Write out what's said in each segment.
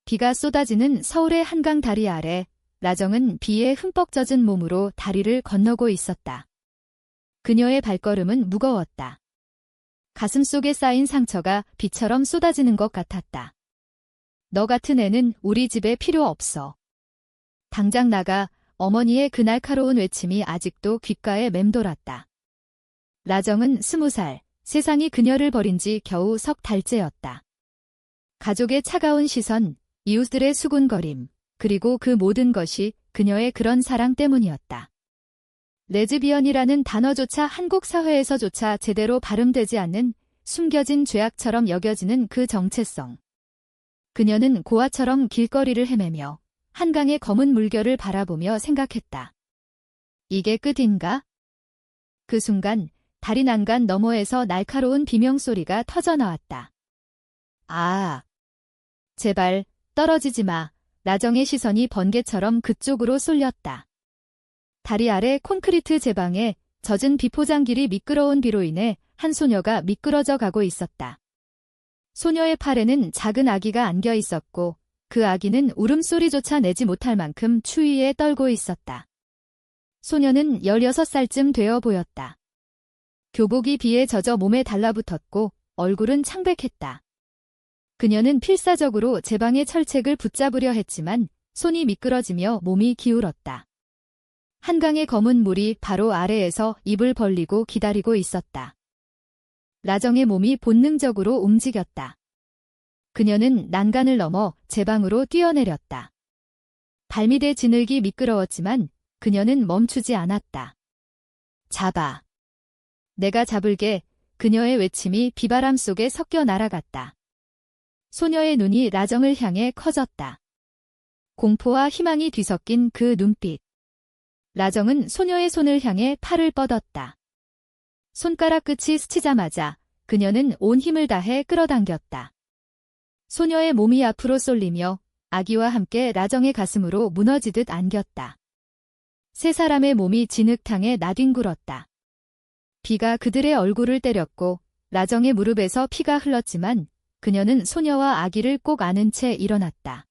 비가 쏟아지는 서울의 한강 다리 아래 라정은 비에 흠뻑 젖은 몸으로 다리를 건너고 있었다. 그녀의 발걸음은 무거웠다. 가슴 속에 쌓인 상처가 비처럼 쏟아지는 것 같았다. 너 같은 애는 우리 집에 필요 없어. 당장 나가. 어머니의 그 날카로운 외침이 아직도 귓가에 맴돌았다. 라정은 20살, 세상이 그녀를 버린 지 겨우 석 달째였다. 가족의 차가운 시선, 이웃들의 수군거림, 그리고 그 모든 것이 그녀의 그런 사랑 때문이었다. 레즈비언이라는 단어조차 한국 사회에서조차 제대로 발음되지 않는 숨겨진 죄악처럼 여겨지는 그 정체성. 그녀는 고아처럼 길거리를 헤매며 한강의 검은 물결을 바라보며 생각했다. 이게 끝인가? 그 순간 다리 난간 너머에서 날카로운 비명소리가 터져나왔다. 아! 제발 떨어지지 마. 라정의 시선이 번개처럼 그쪽으로 쏠렸다. 다리 아래 콘크리트 제방에 젖은 비포장길이 미끄러운 비로 인해 한 소녀가 미끄러져 가고 있었다. 소녀의 팔에는 작은 아기가 안겨 있었고 그 아기는 울음소리조차 내지 못할 만큼 추위에 떨고 있었다. 소녀는 16살쯤 되어 보였다. 교복이 비에 젖어 몸에 달라붙었고 얼굴은 창백했다. 그녀는 필사적으로 제방의 철책을 붙잡으려 했지만 손이 미끄러지며 몸이 기울었다. 한강의 검은 물이 바로 아래에서 입을 벌리고 기다리고 있었다. 라정의 몸이 본능적으로 움직였다. 그녀는 난간을 넘어 제방으로 뛰어내렸다. 발밑의 진흙이 미끄러웠지만 그녀는 멈추지 않았다. 잡아. 내가 잡을게. 그녀의 외침이 비바람 속에 섞여 날아갔다. 소녀의 눈이 라정을 향해 커졌다. 공포와 희망이 뒤섞인 그 눈빛. 라정은 소녀의 손을 향해 팔을 뻗었다. 손가락 끝이 스치자마자 그녀는 온 힘을 다해 끌어당겼다. 소녀의 몸이 앞으로 쏠리며 아기와 함께 라정의 가슴으로 무너지듯 안겼다. 세 사람의 몸이 진흙탕에 나뒹굴었다. 비가 그들의 얼굴을 때렸고 라정의 무릎에서 피가 흘렀지만 그녀는 소녀와 아기를 꼭 안은 채 일어났다.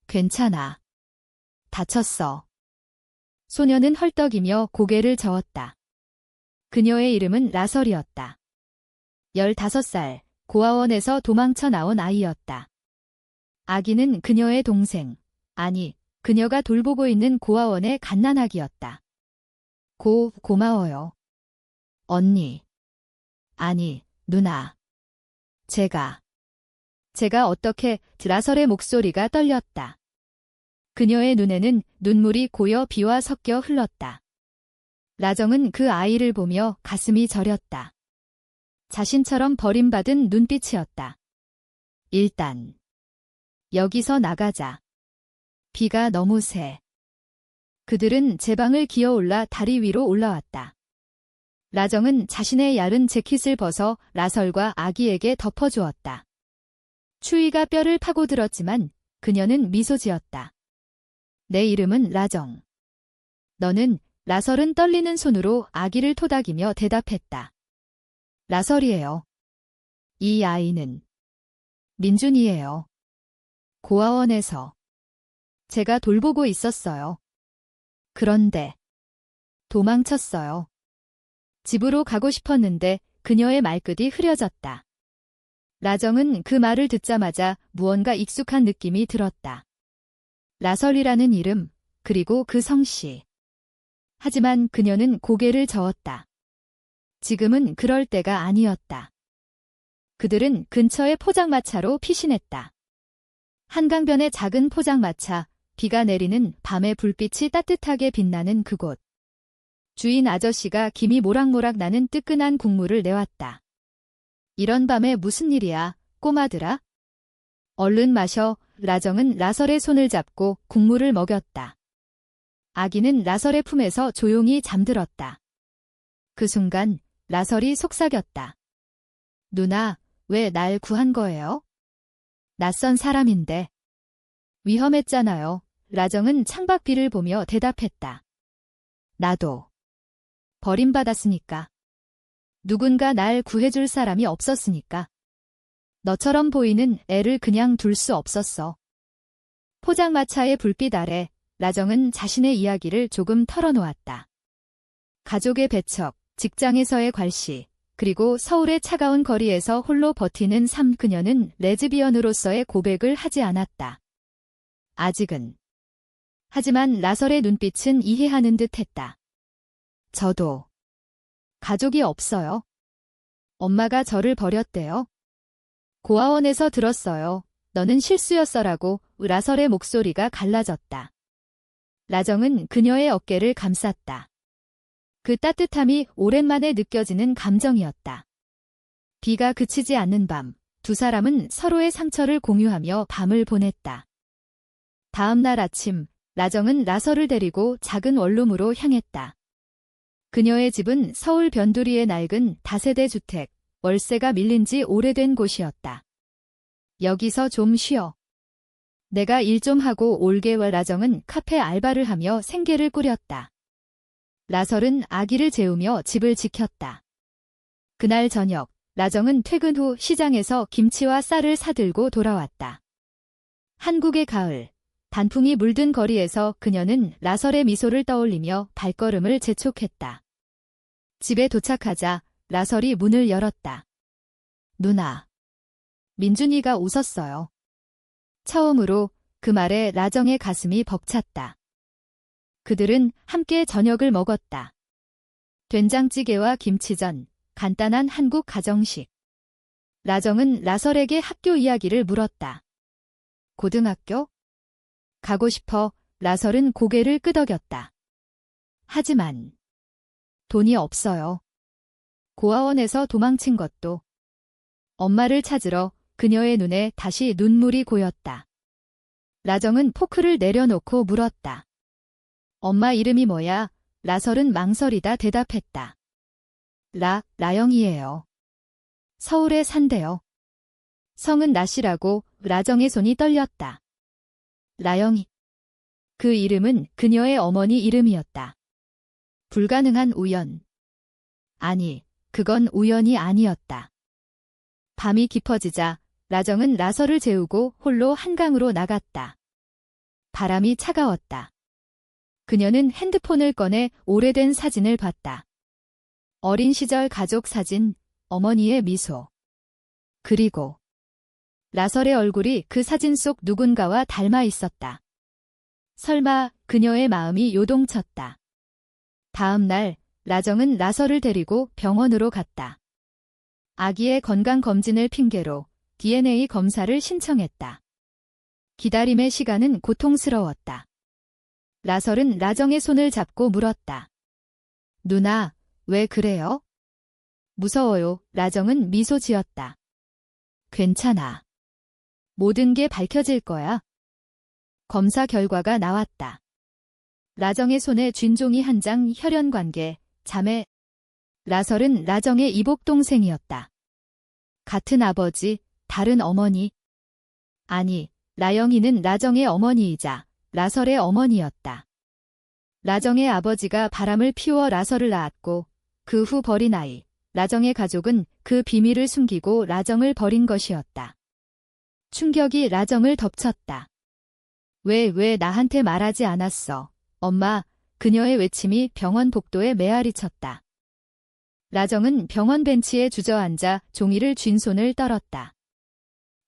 괜찮아. 다쳤어. 소녀는 헐떡이며 고개를 저었다. 그녀의 이름은 라설이었다. 15살, 고아원에서 도망쳐 나온 아이였다. 아기는 그녀의 동생, 아니, 그녀가 돌보고 있는 고아원의 갓난아기였다. 고마워요. 언니. 아니, 누나. 제가 어떻게. 라설의 목소리가 떨렸다. 그녀의 눈에는 눈물이 고여 비와 섞여 흘렀다. 라정은 그 아이를 보며 가슴이 저렸다. 자신처럼 버림받은 눈빛이었다. 일단 여기서 나가자. 비가 너무 세. 그들은 제방을 기어올라 다리 위로 올라왔다. 라정은 자신의 얇은 재킷을 벗어 라설과 아기에게 덮어주었다. 추위가 뼈를 파고들었지만 그녀는 미소 지었다. 내 이름은 라정. 너는? 라설은 떨리는 손으로 아기를 토닥이며 대답했다. 라설이에요. 이 아이는 민준이에요. 고아원에서 제가 돌보고 있었어요. 그런데 도망쳤어요. 집으로 가고 싶었는데 그녀의 말끝이 흐려졌다. 라정은 그 말을 듣자마자 무언가 익숙한 느낌이 들었다. 라설이라는 이름, 그리고 그 성씨. 하지만 그녀는 고개를 저었다. 지금은 그럴 때가 아니었다. 그들은 근처의 포장마차로 피신했다. 한강변의 작은 포장마차, 비가 내리는 밤의 불빛이 따뜻하게 빛나는 그곳. 주인 아저씨가 김이 모락모락 나는 뜨끈한 국물을 내왔다. 이런 밤에 무슨 일이야, 꼬마들아? 얼른 마셔. 라정은 라설의 손을 잡고 국물을 먹였다. 아기는 라설의 품에서 조용히 잠들었다. 그 순간 라설이 속삭였다. 누나, 왜 날 구한 거예요? 낯선 사람인데. 위험했잖아요. 라정은 창밖비를 보며 대답했다. 나도. 버림받았으니까. 누군가 날 구해줄 사람이 없었으니까. 너처럼 보이는 애를 그냥 둘 수 없었어. 포장마차의 불빛 아래 라정은 자신의 이야기를 조금 털어놓았다. 가족의 배척, 직장에서의 괄시, 그리고 서울의 차가운 거리에서 홀로 버티는 삶. 그녀는 레즈비언으로서의 고백을 하지 않았다. 아직은. 하지만 라설의 눈빛은 이해하는 듯 했다. 저도 가족이 없어요. 엄마가 저를 버렸대요. 고아원에서 들었어요. 너는 실수였어라고. 라설의 목소리가 갈라졌다. 라정은 그녀의 어깨를 감쌌다. 그 따뜻함이 오랜만에 느껴지는 감정이었다. 비가 그치지 않는 밤, 두 사람은 서로의 상처를 공유하며 밤을 보냈다. 다음 날 아침, 라정은 라설을 데리고 작은 원룸으로 향했다. 그녀의 집은 서울 변두리의 낡은 다세대 주택, 월세가 밀린 지 오래된 곳이었다. 여기서 좀 쉬어. 내가 일 좀 하고 올게. 라정은 카페 알바를 하며 생계를 꾸렸다. 라설은 아기를 재우며 집을 지켰다. 그날 저녁, 라정은 퇴근 후 시장에서 김치와 쌀을 사들고 돌아왔다. 한국의 가을, 단풍이 물든 거리에서 그녀는 라설의 미소를 떠올리며 발걸음을 재촉했다. 집에 도착하자 라설이 문을 열었다. 누나. 민준이가 웃었어요. 처음으로 그 말에 라정의 가슴이 벅찼다. 그들은 함께 저녁을 먹었다. 된장찌개와 김치전, 간단한 한국 가정식. 라정은 라설에게 학교 이야기를 물었다. 고등학교? 가고 싶어. 라설은 고개를 끄덕였다. 하지만 돈이 없어요. 고아원에서 도망친 것도. 엄마를 찾으러. 그녀의 눈에 다시 눈물이 고였다. 라정은 포크를 내려놓고 물었다. 엄마 이름이 뭐야? 라설은 망설이다 대답했다. 라영이에요. 서울에 산대요. 성은 나씨라고. 라정의 손이 떨렸다. 라영이. 그 이름은 그녀의 어머니 이름이었다. 불가능한 우연. 아니, 그건 우연이 아니었다. 밤이 깊어지자 라정은 라설을 재우고 홀로 한강으로 나갔다. 바람이 차가웠다. 그녀는 핸드폰을 꺼내 오래된 사진을 봤다. 어린 시절 가족 사진, 어머니의 미소. 그리고 라설의 얼굴이 그 사진 속 누군가와 닮아 있었다. 설마 그녀의 마음이 요동쳤다. 다음 날 라정은 라설을 데리고 병원으로 갔다. 아기의 건강검진을 핑계로 DNA 검사를 신청했다. 기다림의 시간은 고통스러웠다. 라설은 라정의 손을 잡고 물었다. 누나, 왜 그래요? 무서워요. 라정은 미소 지었다. 괜찮아. 모든 게 밝혀질 거야. 검사 결과가 나왔다. 라정의 손에 쥔 종이 한 장. 혈연관계, 자매. 라설은 라정의 이복동생이었다. 같은 아버지, 다른 어머니. 아니, 라영이는 라정의 어머니이자 라설의 어머니였다. 라정의 아버지가 바람을 피워 라설을 낳았고 그 후 버린 아이, 라정의 가족은 그 비밀을 숨기고 라정을 버린 것이었다. 충격이 라정을 덮쳤다. 왜 나한테 말하지 않았어? 엄마, 그녀의 외침이 병원 복도에 메아리 쳤다. 라정은 병원 벤치에 주저앉아 종이를 쥔 손을 떨었다.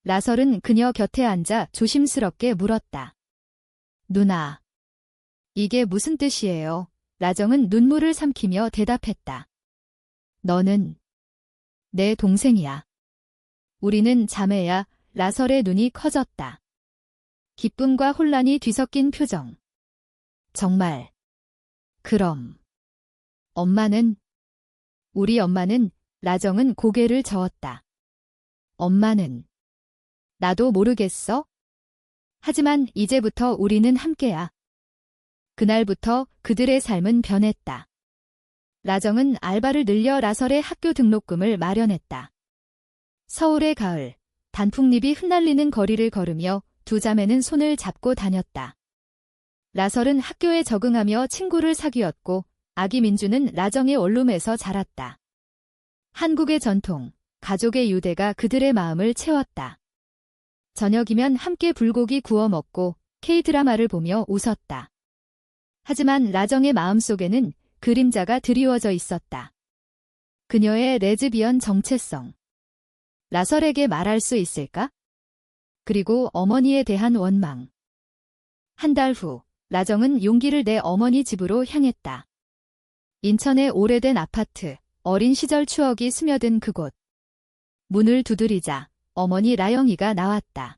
라설은 그녀 곁에 앉아 조심스럽게 물었다. 누나. 이게 무슨 뜻이에요? 라정은 눈물을 삼키며 대답했다. 너는 내 동생이야. 우리는 자매야. 라설의 눈이 커졌다. 기쁨과 혼란이 뒤섞인 표정. 정말. 그럼. 엄마는? 우리 엄마는. 라정은 고개를 저었다. 엄마는. 나도 모르겠어? 하지만 이제부터 우리는 함께야. 그날부터 그들의 삶은 변했다. 라정은 알바를 늘려 라설의 학교 등록금을 마련했다. 서울의 가을, 단풍잎이 흩날리는 거리를 걸으며 두 자매는 손을 잡고 다녔다. 라설은 학교에 적응하며 친구를 사귀었고 아기 민주는 라정의 원룸에서 자랐다. 한국의 전통, 가족의 유대가 그들의 마음을 채웠다. 저녁이면 함께 불고기 구워 먹고 K-드라마를 보며 웃었다. 하지만 라정의 마음속에는 그림자가 드리워져 있었다. 그녀의 레즈비언 정체성. 라설에게 말할 수 있을까? 그리고 어머니에 대한 원망. 한 달 후, 라정은 용기를 내 어머니 집으로 향했다. 인천의 오래된 아파트, 어린 시절 추억이 스며든 그곳. 문을 두드리자 어머니 라영이가 나왔다.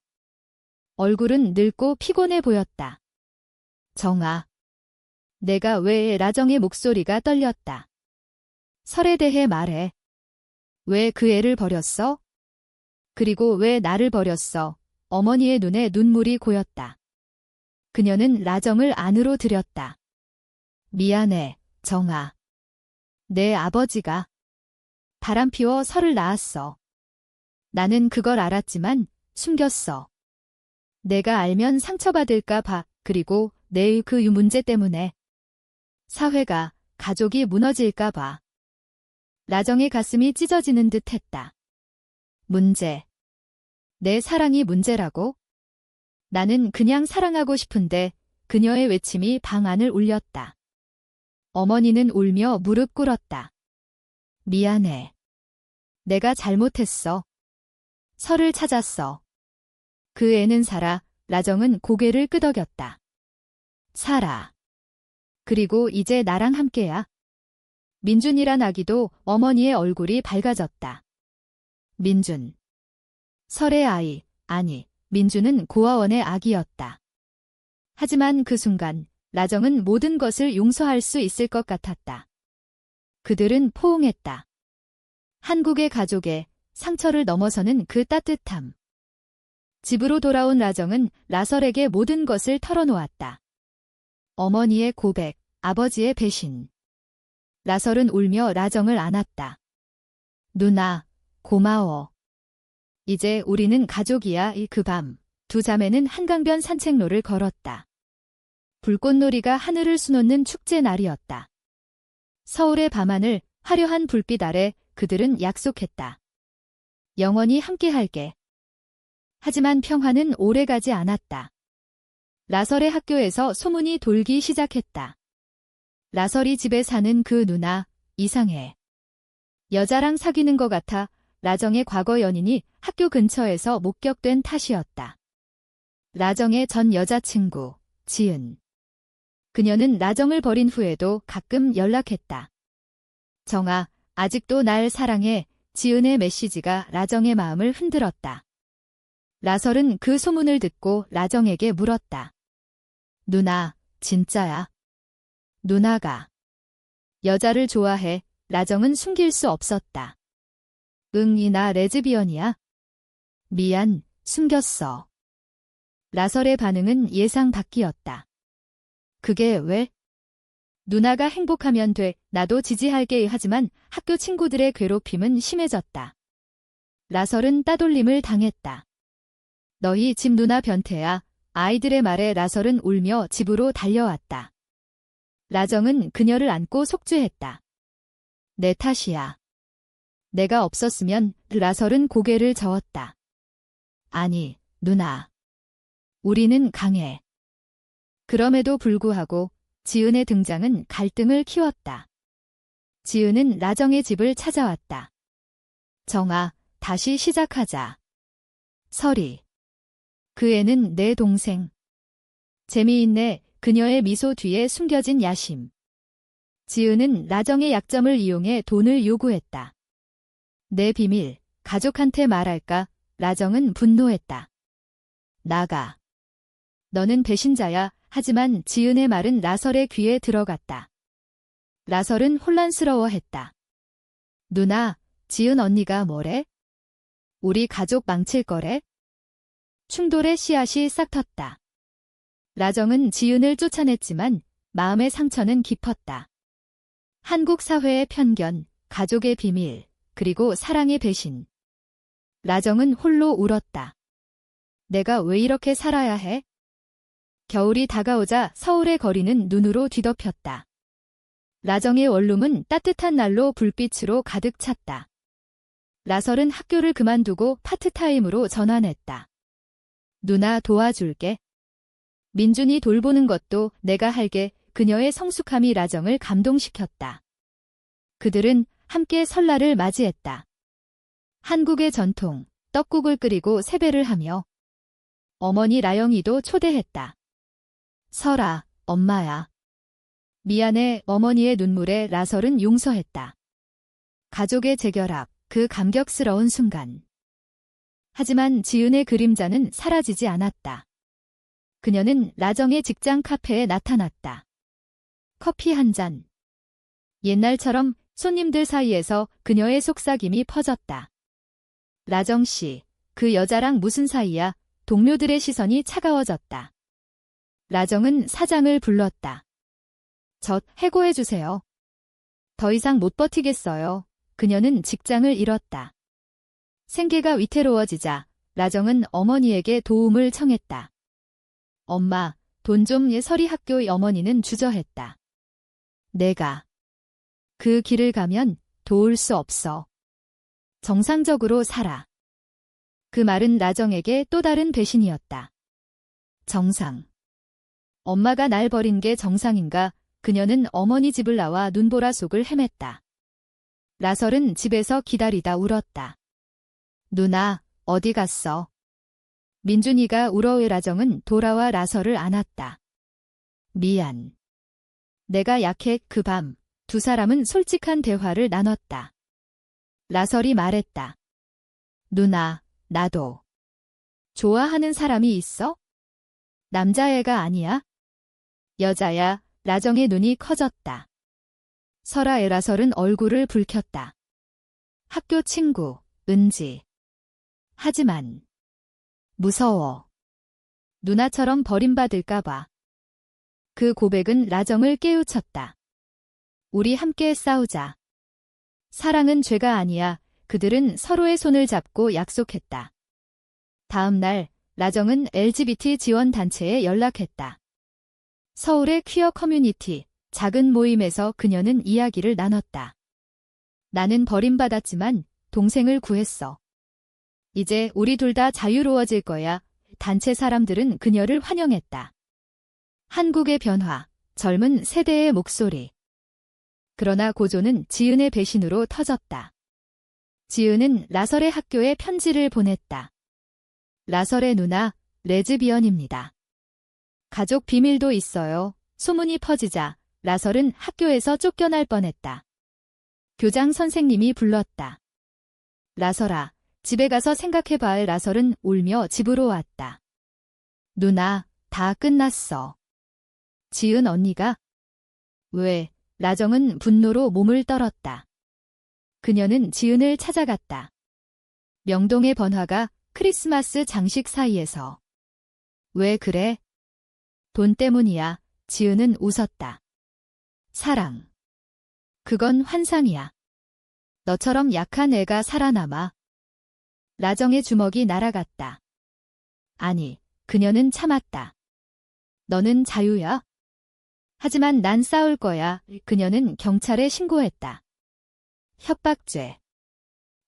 얼굴은 늙고 피곤해 보였다. 정아. 내가 왜 라정의 목소리가 떨렸다. 설에 대해 말해. 왜 그 애를 버렸어? 그리고 왜 나를 버렸어? 어머니의 눈에 눈물이 고였다. 그녀는 라정을 안으로 들였다. 미안해, 정아. 내 아버지가 바람피워 설을 낳았어. 나는 그걸 알았지만 숨겼어. 내가 알면 상처받을까 봐. 그리고 내의 그 문제 때문에 사회가, 가족이 무너질까 봐. 라정의 가슴이 찢어지는 듯 했다. 문제. 내 사랑이 문제라고? 나는 그냥 사랑하고 싶은데 그녀의 외침이 방 안을 울렸다. 어머니는 울며 무릎 꿇었다. 미안해. 내가 잘못했어. 설을 찾았어. 그 애는 살아. 라정은 고개를 끄덕였다. 살아. 그리고 이제 나랑 함께야. 민준이란 아기도. 어머니의 얼굴이 밝아졌다. 민준. 설의 아이, 아니, 민준은 고아원의 아기였다. 하지만 그 순간 라정은 모든 것을 용서할 수 있을 것 같았다. 그들은 포옹했다. 한국의 가족의 상처를 넘어서는 그 따뜻함. 집으로 돌아온 라정은 라설에게 모든 것을 털어놓았다. 어머니의 고백, 아버지의 배신. 라설은 울며 라정을 안았다. 누나, 고마워. 이제 우리는 가족이야. 그 밤, 두 자매는 한강변 산책로를 걸었다. 불꽃놀이가 하늘을 수놓는 축제 날이었다. 서울의 밤하늘, 화려한 불빛 아래 그들은 약속했다. 영원히 함께할게. 하지만 평화는 오래가지 않았다. 라설의 학교에서 소문이 돌기 시작했다. 라설이 집에 사는 그 누나, 이상해. 여자랑 사귀는 것 같아. 라정의 과거 연인이 학교 근처에서 목격된 탓이었다. 라정의 전 여자친구, 지은. 그녀는 라정을 버린 후에도 가끔 연락했다. 정아, 아직도 날 사랑해. 지은의 메시지가 라정의 마음을 흔들었다. 라설은 그 소문을 듣고 라정에게 물었다. 누나, 진짜야? 누나가 여자를 좋아해. 라정은 숨길 수 없었다. 응, 나 레즈비언이야. 미안, 숨겼어. 라설의 반응은 예상 밖이었다. 그게 왜? 누나가 행복하면 돼. 나도 지지할게. 하지만 학교 친구들의 괴롭힘은 심해졌다. 라설은 따돌림을 당했다. 너희 집 누나 변태야. 아이들의 말에 라설은 울며 집으로 달려왔다. 라정은 그녀를 안고 속죄했다. 내 탓이야. 내가 없었으면. 라설은 고개를 저었다. 아니, 누나. 우리는 강해. 그럼에도 불구하고 지은의 등장은 갈등을 키웠다. 지은은 라정의 집을 찾아왔다. 정아, 다시 시작하자. 설이. 그 애는 내 동생. 재미있네. 그녀의 미소 뒤에 숨겨진 야심. 지은은 라정의 약점을 이용해 돈을 요구했다. 내 비밀, 가족한테 말할까? 라정은 분노했다. 나가. 너는 배신자야. 하지만 지은의 말은 라설의 귀에 들어갔다. 라설은 혼란스러워했다. 누나, 지은 언니가 뭐래? 우리 가족 망칠 거래? 충돌의 씨앗이 싹 텄다. 라정은 지은을 쫓아냈지만 마음의 상처는 깊었다. 한국 사회의 편견, 가족의 비밀, 그리고 사랑의 배신. 라정은 홀로 울었다. 내가 왜 이렇게 살아야 해? 겨울이 다가오자 서울의 거리는 눈으로 뒤덮였다. 라정의 원룸은 따뜻한 난로 불빛으로 가득 찼다. 라설은 학교를 그만두고 파트타임으로 전환했다. 누나 도와줄게. 민준이 돌보는 것도 내가 할게. 그녀의 성숙함이 라정을 감동시켰다. 그들은 함께 설날을 맞이했다. 한국의 전통, 떡국을 끓이고 세배를 하며 어머니 라영이도 초대했다. 설아, 엄마야. 미안해. 어머니의 눈물에 라설은 용서했다. 가족의 재결합, 그 감격스러운 순간. 하지만 지은의 그림자는 사라지지 않았다. 그녀는 라정의 직장 카페에 나타났다. 커피 한 잔. 옛날처럼 손님들 사이에서 그녀의 속삭임이 퍼졌다. 라정 씨, 그 여자랑 무슨 사이야? 동료들의 시선이 차가워졌다. 라정은 사장을 불렀다. 저 해고해주세요. 더 이상 못 버티겠어요. 그녀는 직장을 잃었다. 생계가 위태로워지자 라정은 어머니에게 도움을 청했다. 엄마, 돈 좀. 설이 학교의 어머니는 주저했다. 내가 그 길을 가면 도울 수 없어. 정상적으로 살아. 그 말은 라정에게 또 다른 배신이었다. 정상. 엄마가 날 버린 게 정상인가? 그녀는 어머니 집을 나와 눈보라 속을 헤맸다. 라설은 집에서 기다리다 울었다. 누나, 어디 갔어? 민준이가 울어의 라정은 돌아와 라설을 안았다. 미안. 내가 약해. 그 밤, 두 사람은 솔직한 대화를 나눴다. 라설이 말했다. 누나, 나도. 좋아하는 사람이 있어? 남자애가 아니야? 여자야. 라정의 눈이 커졌다. 설아의 라설은 얼굴을 붉혔다. 학교 친구, 은지. 하지만 무서워. 누나처럼 버림받을까봐. 그 고백은 라정을 깨우쳤다. 우리 함께 싸우자. 사랑은 죄가 아니야. 그들은 서로의 손을 잡고 약속했다. 다음 날 라정은 LGBT 지원 단체에 연락했다. 서울의 퀴어 커뮤니티, 작은 모임에서 그녀는 이야기를 나눴다. 나는 버림받았지만 동생을 구했어. 이제 우리 둘 다 자유로워질 거야. 단체 사람들은 그녀를 환영했다. 한국의 변화, 젊은 세대의 목소리. 그러나 고조는 지은의 배신으로 터졌다. 지은은 라설의 학교에 편지를 보냈다. 라설의 누나, 레즈비언입니다. 가족 비밀도 있어요. 소문이 퍼지자 라설은 학교에서 쫓겨날 뻔했다. 교장 선생님이 불렀다. 라설아, 집에 가서 생각해봐. 라설은 울며 집으로 왔다. 누나, 다 끝났어. 지은 언니가? 왜? 라정은 분노로 몸을 떨었다. 그녀는 지은을 찾아갔다. 명동의 번화가, 크리스마스 장식 사이에서. 왜 그래? 돈 때문이야. 지은은 웃었다. 사랑. 그건 환상이야. 너처럼 약한 애가 살아남아. 라정의 주먹이 날아갔다. 아니, 그녀는 참았다. 너는 자유야? 하지만 난 싸울 거야. 그녀는 경찰에 신고했다. 협박죄.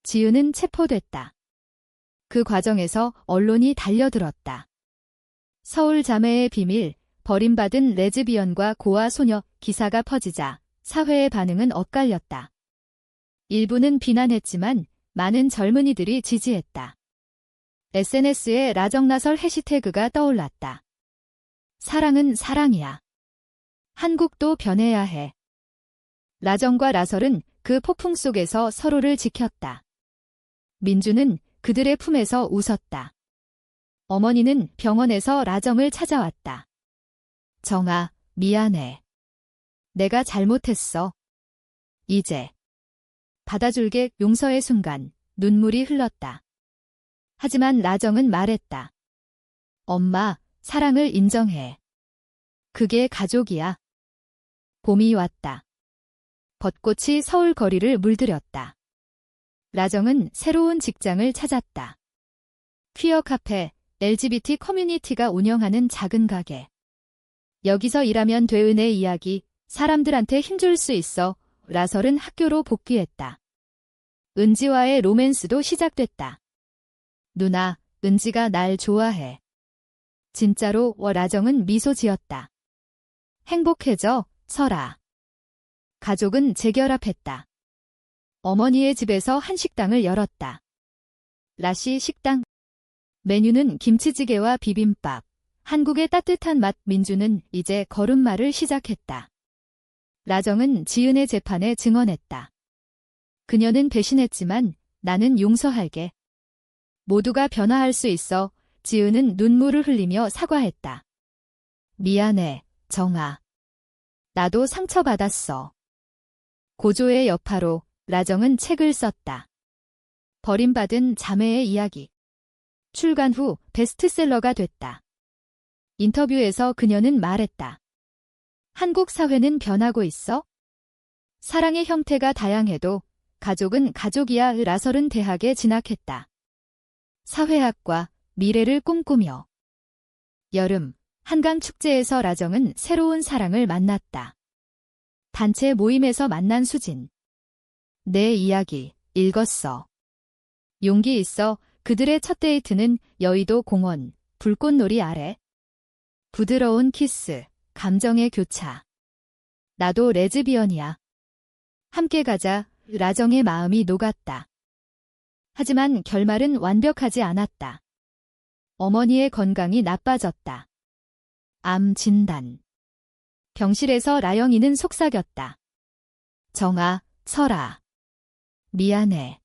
지은은 체포됐다. 그 과정에서 언론이 달려들었다. 서울 자매의 비밀, 버림받은 레즈비언과 고아 소녀 기사가 퍼지자 사회의 반응은 엇갈렸다. 일부는 비난했지만 많은 젊은이들이 지지했다. SNS에 라정라설 해시태그가 떠올랐다. 사랑은 사랑이야. 한국도 변해야 해. 라정과 라설은 그 폭풍 속에서 서로를 지켰다. 민주는 그들의 품에서 웃었다. 어머니는 병원에서 라정을 찾아왔다. 정아, 미안해. 내가 잘못했어. 이제 받아줄게. 용서의 순간 눈물이 흘렀다. 하지만 라정은 말했다. 엄마, 사랑을 인정해. 그게 가족이야. 봄이 왔다. 벚꽃이 서울 거리를 물들였다. 라정은 새로운 직장을 찾았다. 퀴어 카페, LGBT 커뮤니티가 운영하는 작은 가게. 여기서 일하면 돼은의 이야기, 사람들한테 힘줄 수 있어. 라설은 학교로 복귀했다. 은지와의 로맨스도 시작됐다. 누나, 은지가 날 좋아해. 진짜로? 라정은 미소 지었다. 행복해져, 설아. 가족은 재결합했다. 어머니의 집에서 한식당을 열었다. 라씨 식당. 메뉴는 김치찌개와 비빔밥. 한국의 따뜻한 맛. 민주는 이제 걸음마를 시작했다. 라정은 지은의 재판에 증언했다. 그녀는 배신했지만 나는 용서할게. 모두가 변화할 수 있어. 지은은 눈물을 흘리며 사과했다. 미안해, 정아. 나도 상처받았어. 고조의 여파로 라정은 책을 썼다. 버림받은 자매의 이야기. 출간 후 베스트셀러가 됐다. 인터뷰에서 그녀는 말했다. 한국 사회는 변하고 있어? 사랑의 형태가 다양해도 가족은 가족이야. 라설은 대학에 진학했다. 사회학과 미래를 꿈꾸며. 여름, 한강 축제에서 라정은 새로운 사랑을 만났다. 단체 모임에서 만난 수진. 내 이야기, 읽었어. 용기 있어. 그들의 첫 데이트는 여의도 공원, 불꽃놀이 아래. 부드러운 키스, 감정의 교차. 나도 레즈비언이야. 함께 가자. 라정의 마음이 녹았다. 하지만 결말은 완벽하지 않았다. 어머니의 건강이 나빠졌다. 암 진단. 병실에서 라영이는 속삭였다. 정아, 설아. 미안해.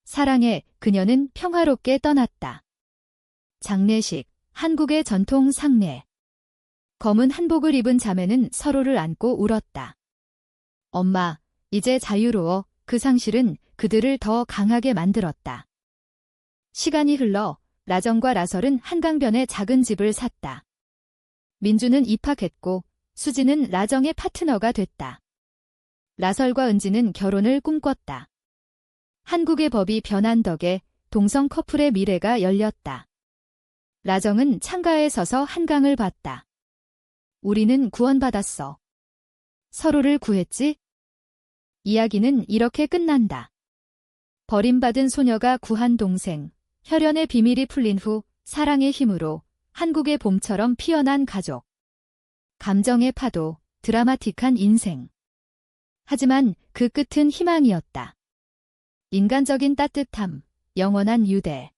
사랑해. 그녀는 평화롭게 떠났다. 장례식, 한국의 전통 상례. 검은 한복을 입은 자매는 서로를 안고 울었다. 엄마, 이제 자유로워. 그 상실은 그들을 더 강하게 만들었다. 시간이 흘러 라정과 라설은 한강변에 작은 집을 샀다. 민주는 입학했고 수지는 라정의 파트너가 됐다. 라설과 은지는 결혼을 꿈꿨다. 한국의 법이 변한 덕에 동성 커플의 미래가 열렸다. 라정은 창가에 서서 한강을 봤다. 우리는 구원받았어. 서로를 구했지? 이야기는 이렇게 끝난다. 버림받은 소녀가 구한 동생, 혈연의 비밀이 풀린 후 사랑의 힘으로 한국의 봄처럼 피어난 가족. 감정의 파도, 드라마틱한 인생. 하지만 그 끝은 희망이었다. 인간적인 따뜻함, 영원한 유대.